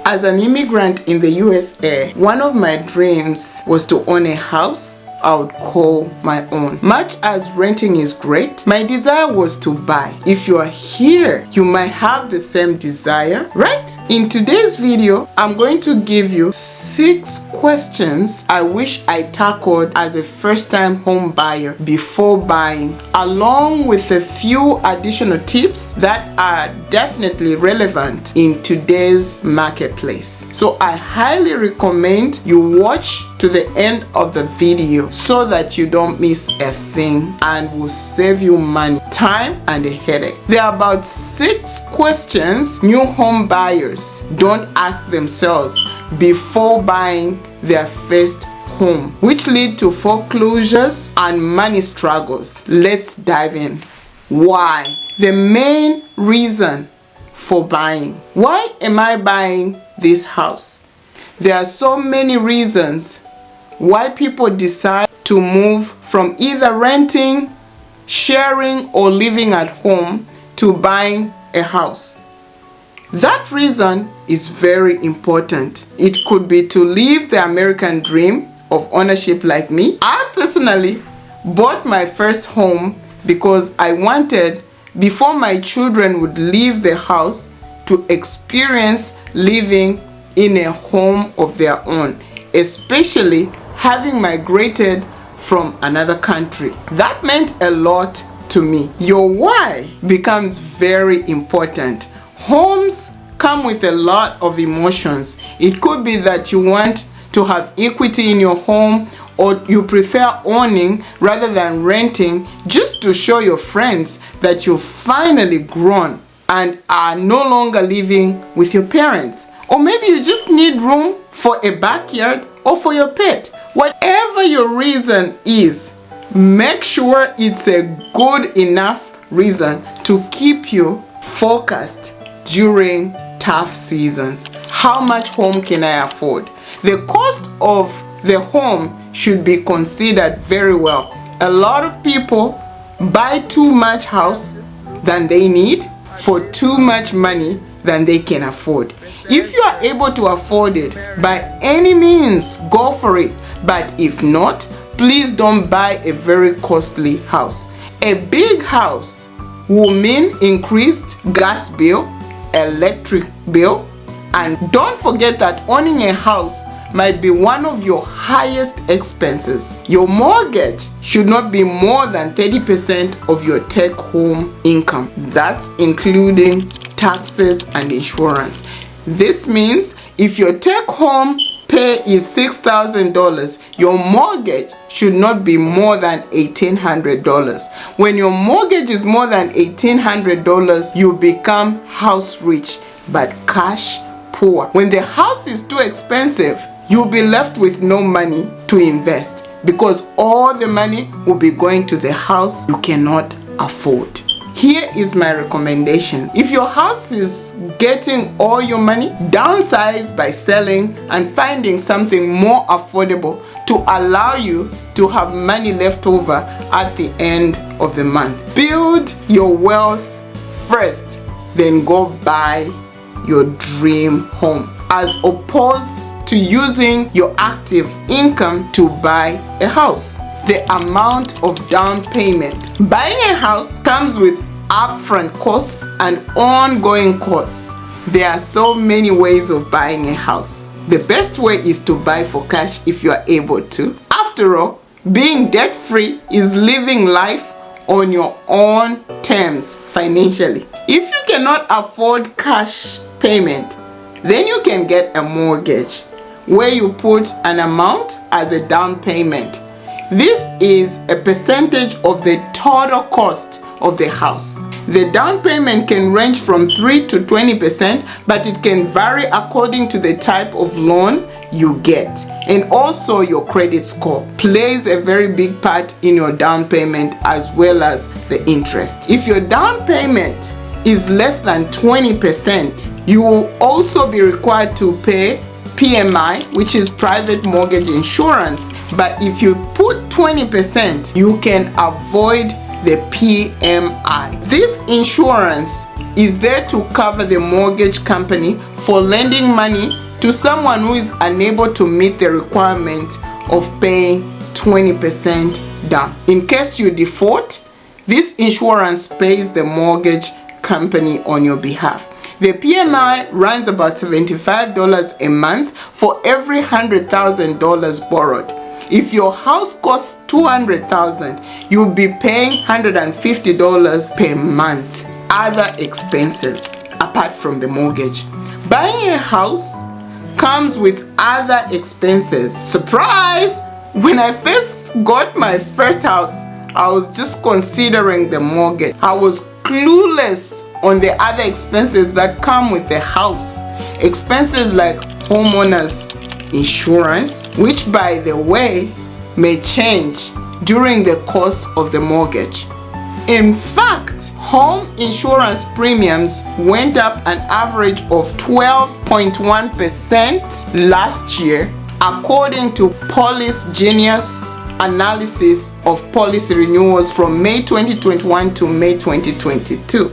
As an immigrant in the USA, one of my dreams was to own a house I would call my own. Much as renting is great, my desire was to buy. If you are here, you might have the same desire, right? In today's video, I'm going to give you 6 questions I wish I tackled as a first-time home buyer before buying, along with a few additional tips that are definitely relevant in today's marketplace. So I highly recommend you watch to the end of the video so that you don't miss a thing and will save you money, time, and a headache. There are about 6 questions new home buyers don't ask themselves before buying their first home, which lead to foreclosures and money struggles. Let's dive in. Why? The main reason for buying. Why am I buying this house? There are so many reasons why people decide to move from either renting, sharing, or living at home to buying a house. That reason is very important. It could be to live the American dream of ownership like me. I personally bought my first home because I wanted, before my children would leave the house, to experience living in a home of their own, especially having migrated from another country. That meant a lot to me. Your why becomes very important. Homes come with a lot of emotions. It could be that you want to have equity in your home, or you prefer owning rather than renting, just to show your friends that you've finally grown and are no longer living with your parents. Or maybe you just need room for a backyard or for your pet. Whatever your reason is, make sure it's a good enough reason to keep you focused during tough seasons. How much home can I afford? The cost of the home should be considered very well. A lot of people buy too much house than they need for too much money than they can afford. If you are able to afford it, by any means, go for it. But if not, please don't buy a very costly house. A big house will mean increased gas bill, electric bill, and don't forget that owning a house might be one of your highest expenses. Your mortgage should not be more than 30% of your take-home income. That's including taxes and insurance. This means if your take-home pay is $6,000, your mortgage should not be more than $1,800. When your mortgage is more than $1,800, you become house rich but cash poor. When the house is too expensive, you'll be left with no money to invest because all the money will be going to the house you cannot afford. Here is my recommendation. If your house is getting all your money, downsize by selling and finding something more affordable to allow you to have money left over at the end of the month. Build your wealth first, then go buy your dream home, as opposed to using your active income to buy a house. The amount of down payment. Buying a house comes with upfront costs and ongoing costs. There are so many ways of buying a house. The best way is to buy for cash if you are able to. After all, being debt-free is living life on your own terms financially. If you cannot afford cash payment, then you can get a mortgage where you put an amount as a down payment. This is a percentage of the total cost of the house. The down payment can range from 3 to 20%, but it can vary according to the type of loan you get. And also your credit score plays a very big part in your down payment as well as the interest. If your down payment is less than 20%, you will also be required to pay PMI, which is private mortgage insurance. But if you put 20%, you can avoid the PMI. This insurance is there to cover the mortgage company for lending money to someone who is unable to meet the requirement of paying 20% down. In case you default, this insurance pays the mortgage company on your behalf. The PMI runs about $75 a month for every $100,000 borrowed. If your house costs $200,000, you'll be paying $150 per month. Other expenses apart from the mortgage. Buying a house comes with other expenses. Surprise! When I first got my first house, I was just considering the mortgage. I was clueless on the other expenses that come with the house. Expenses like homeowners insurance, which by the way may change during the course of the mortgage. In fact, home insurance premiums went up an average of 12.1% last year, according to Policy Genius analysis of policy renewals from May 2021 to May 2022.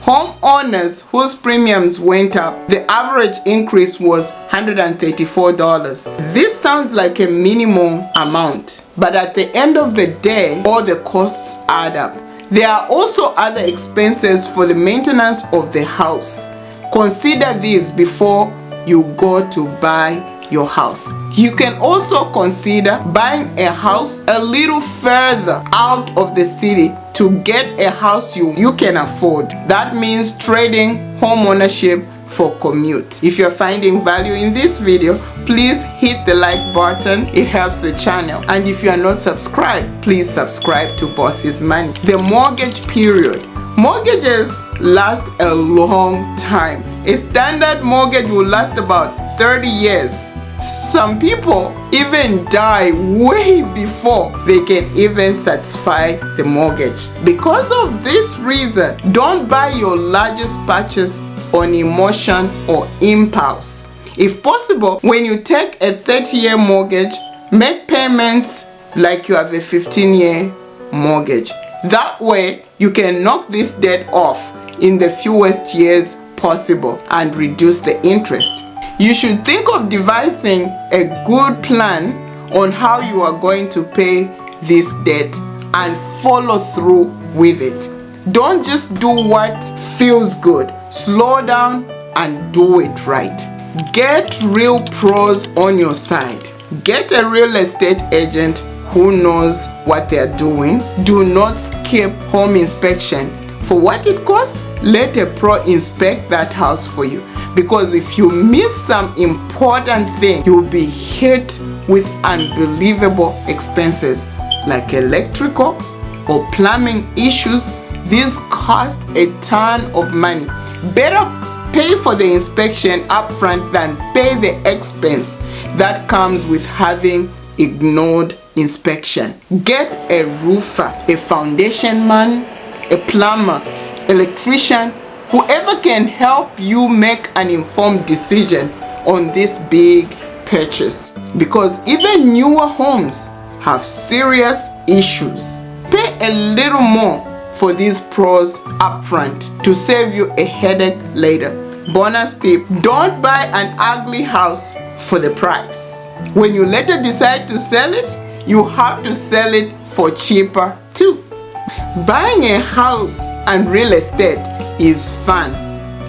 Homeowners whose premiums went up, the average increase was $134. This sounds like a minimal amount, but at the end of the day, all the costs add up. There are also other expenses for the maintenance of the house. Consider these before you go to buy your house. You can also consider buying a house a little further out of the city to get a house you can afford. That means trading home ownership for commute. If you're finding value in this video, please hit the like button. It helps the channel. And if you are not subscribed, please subscribe to HisMoney. The mortgage period. Mortgages last a long time. A standard mortgage will last about 30 years. Some people even die way before they can even satisfy the mortgage. Because of this reason, don't buy your largest purchase on emotion or impulse. If possible, when you take a 30-year mortgage, make payments like you have a 15-year mortgage. That way, you can knock this debt off in the fewest years possible and reduce the interest. You should think of devising a good plan on how you are going to pay this debt and follow through with it. Don't just do what feels good. Slow down and do it right. Get real pros on your side. Get a real estate agent who knows what they're doing. Do not skip home inspection. For what it costs, let a pro inspect that house for you. Because if you miss some important thing, you'll be hit with unbelievable expenses like electrical or plumbing issues. These cost a ton of money. Better pay for the inspection upfront than pay the expense that comes with having ignored inspection. Get a roofer, a foundation man, a plumber, electrician, whoever can help you make an informed decision on this big purchase. Because even newer homes have serious issues. Pay a little more for these pros upfront to save you a headache later. Bonus tip: don't buy an ugly house for the price. When you later decide to sell it, you have to sell it for cheaper too. Buying a house and real estate is fun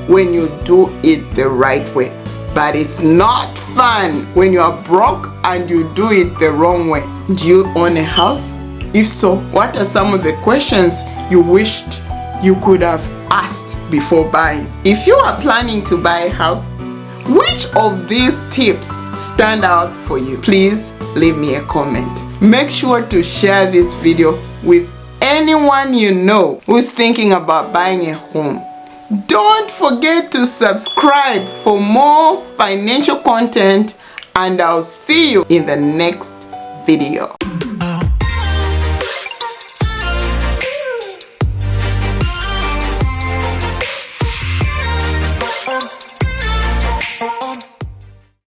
when you do it the right way, but it's not fun when you are broke and you do it the wrong way. Do you own a house? If so, what are some of the questions you wished you could have asked before buying? If you are planning to buy a house, which of these tips stand out for you? Please leave me a comment. Make sure to share this video with anyone you know who's thinking about buying a home. Don't forget to subscribe for more financial content, and I'll see you in the next video.